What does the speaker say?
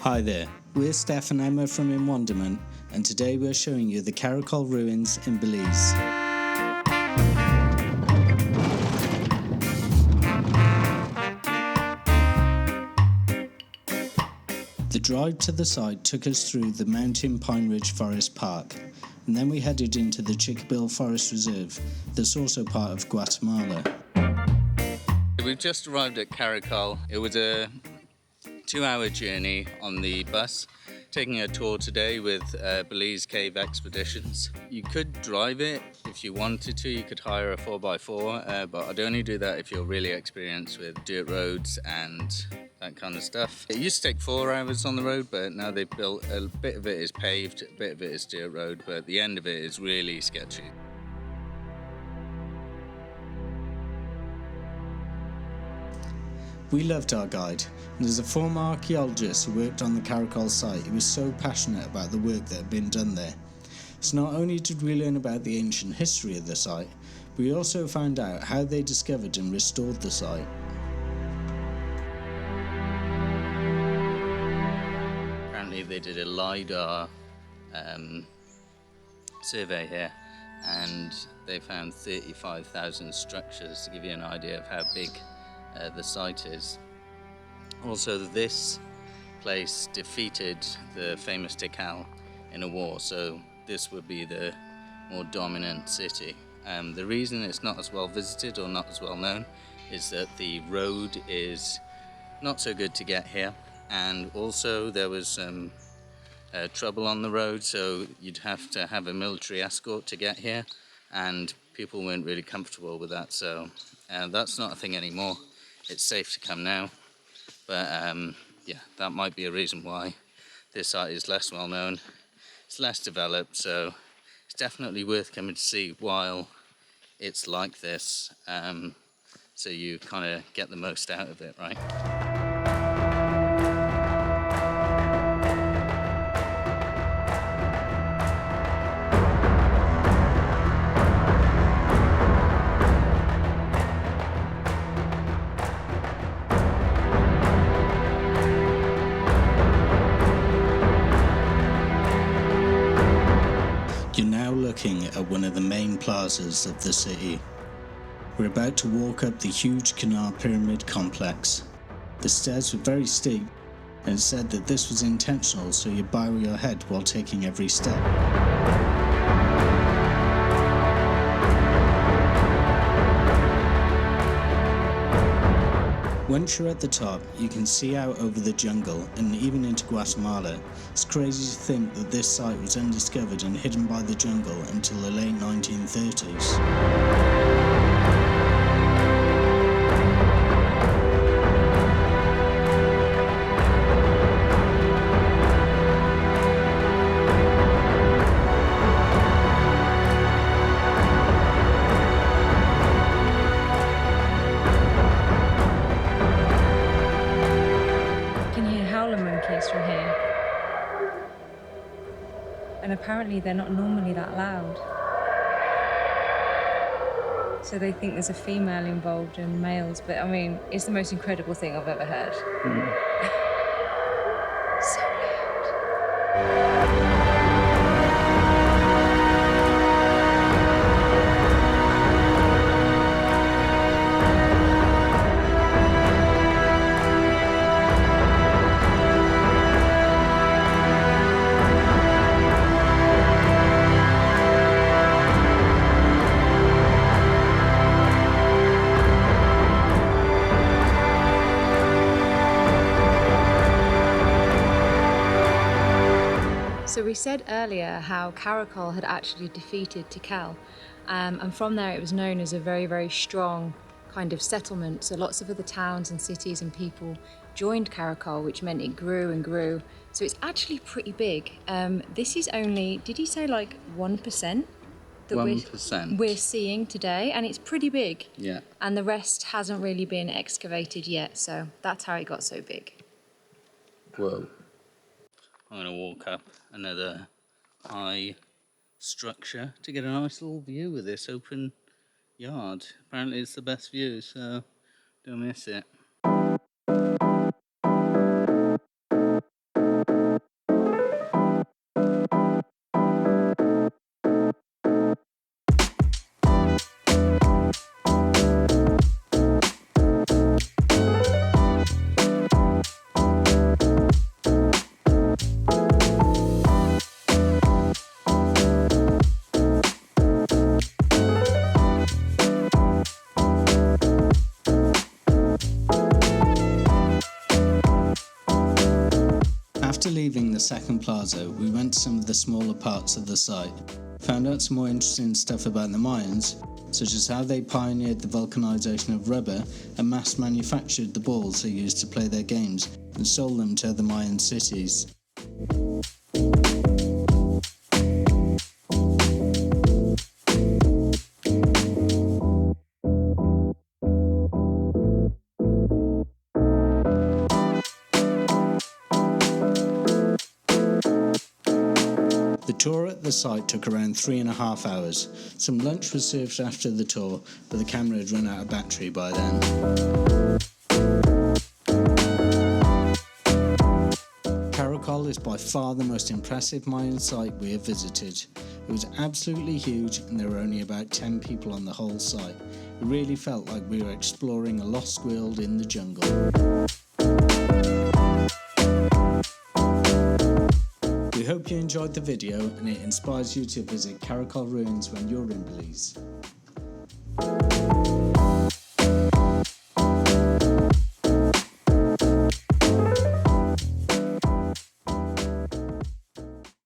Hi there, we're Steph and Emma from In Wonderment, and today we're showing you the Caracol ruins in Belize. The drive to the site took us through the Mountain Pine Ridge Forest Park, and then we headed into the Chickabil Forest Reserve, that's also part of Guatemala. We've just arrived at Caracol. It was a 2-hour journey on the bus, taking a tour today with Belize Cave Expeditions. You could drive it if you wanted to, you could hire a 4x4, but I'd only do that if you're really experienced with dirt roads and that kind of stuff. It used to take 4 hours on the road, but now they've built a bit of it is paved, a bit of it is dirt road, but the end of it is really sketchy. We loved our guide, and as a former archaeologist who worked on the Caracol Site, he was so passionate about the work that had been done there. So not only did we learn about the ancient history of the site, but we also found out how they discovered and restored the site. Apparently they did a LiDAR survey here, and they found 35,000 structures, to give you an idea of how big the site is. Also, this place defeated the famous Tikal in a war, so this would be the more dominant city. The reason it's not as well visited or not as well known is that the road is not so good to get here, and also there was some trouble on the road, so you'd have to have a military escort to get here, and people weren't really comfortable with that, so that's not a thing anymore. It's safe to come now, but yeah, that might be a reason why this site is less well known. It's less developed, so it's definitely worth coming to see while it's like this, so you kind of get the most out of it, right? You're now looking at one of the main plazas of the city. We're about to walk up the huge Canal Pyramid complex. The stairs were very steep, and it said that this was intentional so you bow your head while taking every step. Once you're at the top, you can see out over the jungle and even into Guatemala. It's crazy to think that this site was undiscovered and hidden by the jungle until the late 1930s. From here, and apparently they're not normally that loud, so they think there's a female involved and males, but I mean, it's the most incredible thing I've ever heard. So loud. So we said earlier how Caracol had actually defeated Tikal, and from there it was known as a very, very strong kind of settlement. So lots of other towns and cities and people joined Caracol, which meant it grew and grew. So it's actually pretty big. This is only, did he say like 1%? That 1%. We're seeing today, and it's pretty big. Yeah. And the rest hasn't really been excavated yet, so that's how it got so big. Whoa. I'm going to walk up another high structure to get a nice little view of this open yard. Apparently it's the best view, so don't miss it. leaving the second plaza, we went to some of the smaller parts of the site, found out some more interesting stuff about the Mayans, such as how they pioneered the vulcanization of rubber and mass manufactured the balls they used to play their games and sold them to other Mayan cities. The tour at the site took around 3.5 hours. Some lunch was served after the tour, but the camera had run out of battery by then. Caracol is by far the most impressive Mayan site we have visited. It was absolutely huge and there were only about 10 people on the whole site. It really felt like we were exploring a lost world in the jungle. We hope you enjoyed the video and it inspires you to visit Caracol ruins when you're in Belize.